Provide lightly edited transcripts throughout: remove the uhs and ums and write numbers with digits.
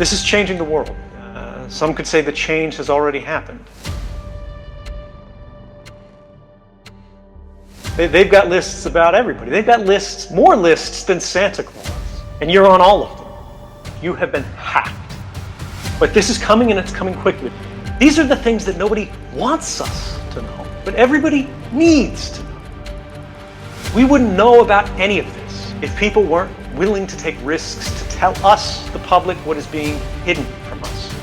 This is changing the world. Some could say the change has already happened. They've got lists about everybody. They've got lists, more lists than Santa Claus, and you're on all of them. You have been hacked. But this is coming, and it's coming quickly. These are the things that nobody wants us to know, but everybody needs to know. We wouldn't know about any of this if people weren't willing to take risks to tell us, the public, what is being hidden from us.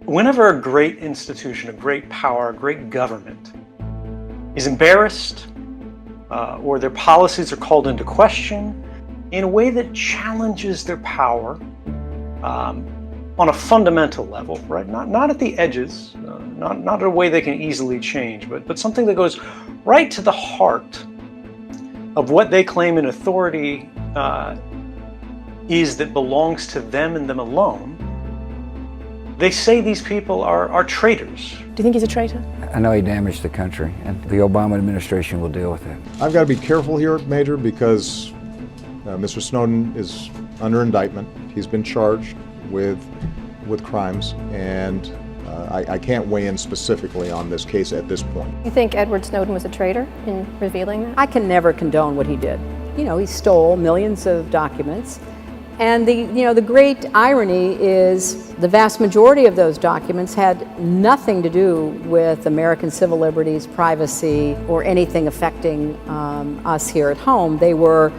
Whenever a great institution, a great power, a great government is embarrassed, or their policies are called into question in a way that challenges their power on a fundamental level, right? Not at the edges, not a way they can easily change, but something that goes right to the heart of what they claim an authority is that belongs to them and them alone. They say these people are traitors. Do you think he's a traitor? I know he damaged the country, and the Obama administration will deal with it. I've got to be careful here, Major, because Mr. Snowden is under indictment. He's been charged with crimes, and I can't weigh in specifically on this case at this point. You think Edward Snowden was a traitor in revealing that? I can never condone what he did. You know, he stole millions of documents. And the great irony is the vast majority of those documents had nothing to do with American civil liberties, privacy, or anything affecting us here at home. They were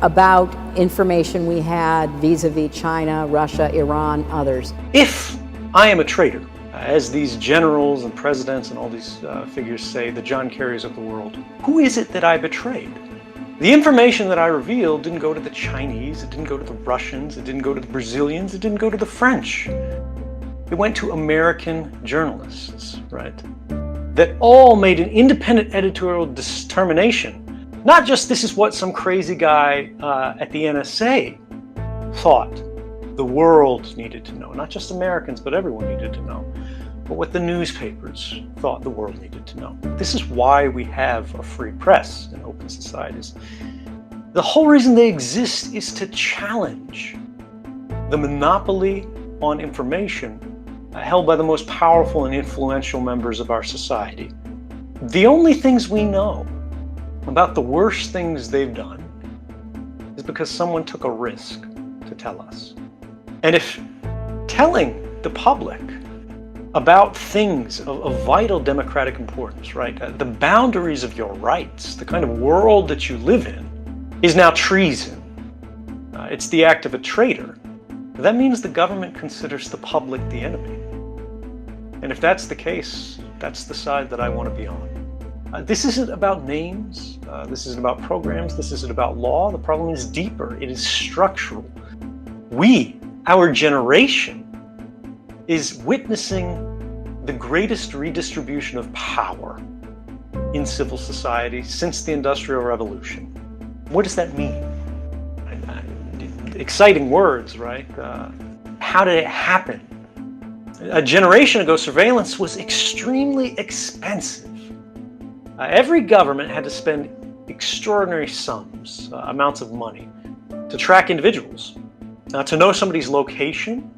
about information we had vis-a-vis China, Russia, Iran, others. If I am a traitor, as these generals and presidents and all these figures say, the John Kerrys of the world, who is it that I betrayed? The information that I revealed didn't go to the Chinese, it didn't go to the Russians, it didn't go to the Brazilians, it didn't go to the French. It went to American journalists, right? That all made an independent editorial determination. Not just this is what some crazy guy at the NSA thought the world needed to know. Not just Americans, but everyone needed to know. But what the newspapers thought the world needed to know. This is why we have a free press in open societies. The whole reason they exist is to challenge the monopoly on information held by the most powerful and influential members of our society. The only things we know about the worst things they've done is because someone took a risk to tell us. And if telling the public about things of vital democratic importance, right? The boundaries of your rights, the kind of world that you live in, is now treason. It's the act of a traitor. That means the government considers the public the enemy. And if that's the case, that's the side that I want to be on. This isn't about names. This isn't about programs. This isn't about law. The problem is deeper. It is structural. We, our generation, is witnessing the greatest redistribution of power in civil society since the Industrial Revolution. What does that mean? Exciting words, right? How did it happen? A generation ago, surveillance was extremely expensive. Every government had to spend extraordinary sums, amounts of money, to track individuals. To know somebody's location,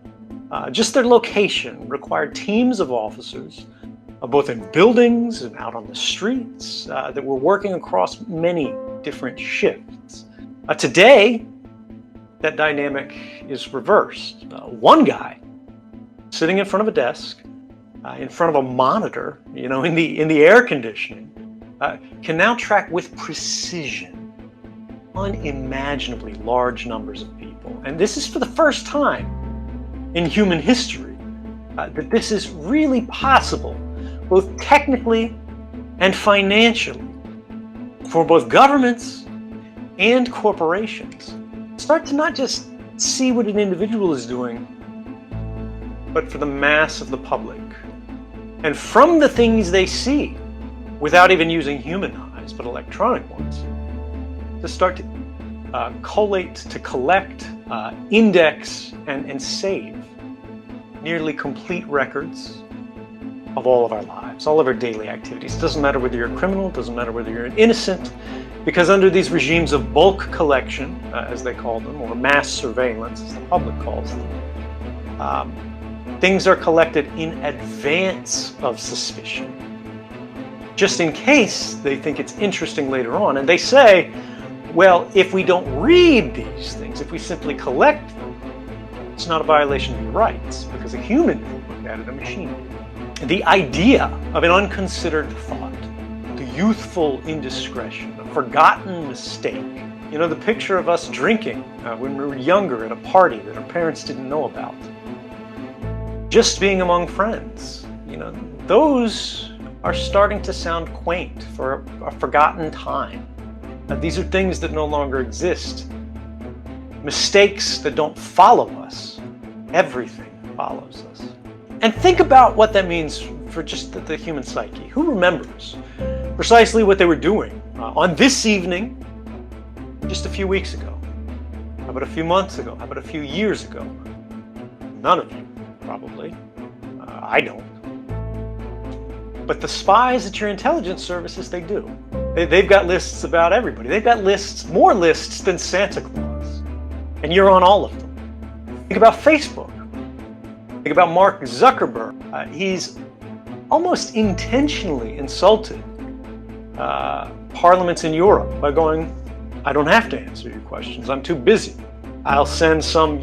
just their location required teams of officers, both in buildings and out on the streets, that were working across many different shifts. Today, that dynamic is reversed. One guy sitting in front of a desk, in front of a monitor, in the air conditioning, can now track with precision unimaginably large numbers of people. And this is for the first time in human history that this is really possible, both technically and financially, for both governments and corporations. Start to not just see what an individual is doing, but for the mass of the public. And from the things they see, without even using human eyes, but electronic ones, to start to collate, to collect, index, and save nearly complete records of all of our lives, all of our daily activities. It doesn't matter whether you're a criminal, it doesn't matter whether you're an innocent, Because under these regimes of bulk collection, as they call them, or mass surveillance, as the public calls them, things are collected in advance of suspicion, just in case they think it's interesting later on. And they say, well, if we don't read these things, if we simply collect them, it's not a violation of your rights, because a human can look at it, a machine can. The idea of an unconsidered thought, the youthful indiscretion, a forgotten mistake, you know, the picture of us drinking when we were younger at a party that our parents didn't know about, just being among friends, you know, those are starting to sound quaint for a forgotten time. These are things that no longer exist. Mistakes that don't follow us. Everything follows us. And think about what that means for just the human psyche. Who remembers precisely what they were doing on this evening just a few weeks ago? How about a few months ago? How about a few years ago? None of you, probably. I don't. But the spies at your intelligence services, they do. They've got lists about everybody. They've got lists, more lists than Santa Claus. And you're on all of them. Think about Facebook. Think about Mark Zuckerberg. He's almost intentionally insulted parliaments in Europe by going, I don't have to answer your questions. I'm too busy. I'll send some,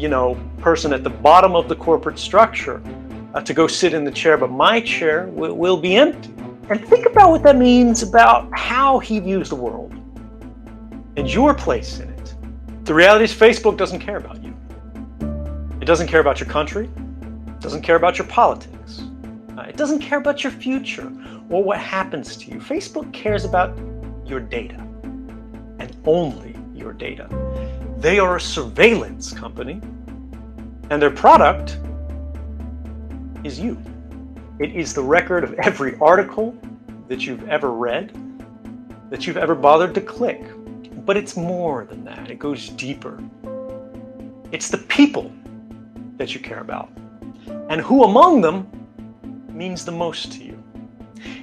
person at the bottom of the corporate structure to go sit in the chair, but my chair will be empty. And think about what that means about how he views the world and your place in it. The reality is Facebook doesn't care about you. It doesn't care about your country. It doesn't care about your politics. It doesn't care about your future or what happens to you. Facebook cares about your data and only your data. They are a surveillance company, and their product is you. It is the record of every article that you've ever read, that you've ever bothered to click. But it's more than that. It goes deeper. It's the people that you care about, and who among them means the most to you.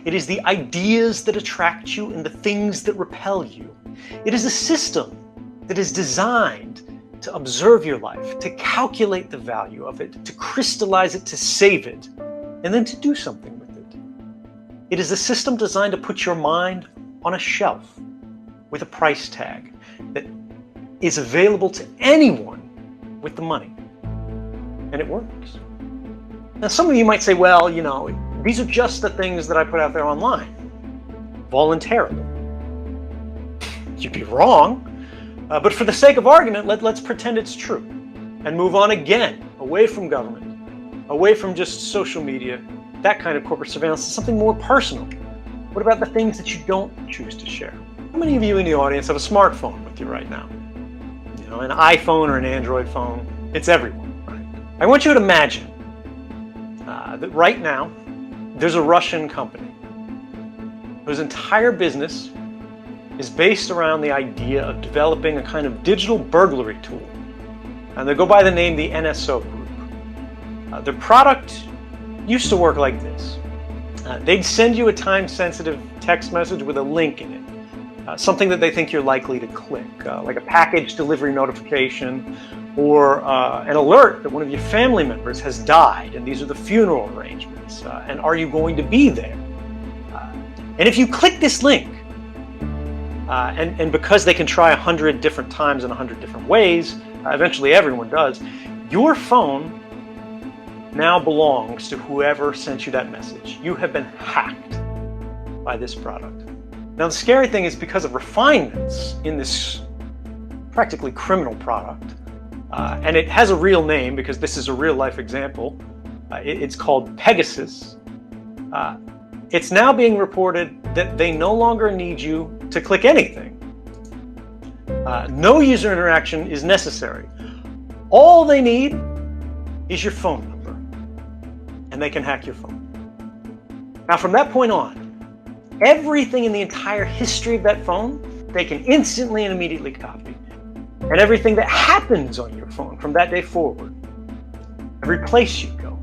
It is the ideas that attract you and the things that repel you. It is a system that is designed to observe your life, to calculate the value of it, to crystallize it, to save it, and then to do something with it. It is a system designed to put your mind on a shelf with a price tag that is available to anyone with the money. And it works. Now, some of you might say, well, these are just the things that I put out there online, voluntarily. You'd be wrong. But for the sake of argument, let's pretend it's true and move on again, away from government, away from just social media, that kind of corporate surveillance, to something more personal. What about the things that you don't choose to share? How many of you in the audience have a smartphone with you right now? An iPhone or an Android phone. It's everyone, right? I want you to imagine that right now there's a Russian company whose entire business is based around the idea of developing a kind of digital burglary tool. And they go by the name the NSO Group. Their product used to work like this. They'd send you a time-sensitive text message with a link in it, something that they think you're likely to click, like a package delivery notification or an alert that one of your family members has died, and these are the funeral arrangements, and are you going to be there? And if you click this link, and because they can try 100 different times in 100 different ways, eventually everyone does, your phone now belongs to whoever sent you that message. You have been hacked by this product. Now, the scary thing is, because of refinements in this practically criminal product, and it has a real name because this is a real life example, it's called Pegasus. It's now being reported that they no longer need you to click anything. No user interaction is necessary. All they need is your phone number, and they can hack your phone. Now, from that point on, everything in the entire history of that phone, they can instantly and immediately copy. And everything that happens on your phone from that day forward, every place you go,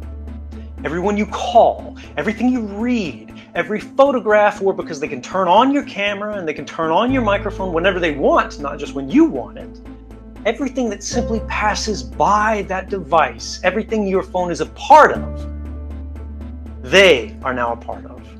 everyone you call, everything you read, every photograph, or because they can turn on your camera and they can turn on your microphone whenever they want, not just when you want it. Everything that simply passes by that device, everything your phone is a part of, they are now a part of.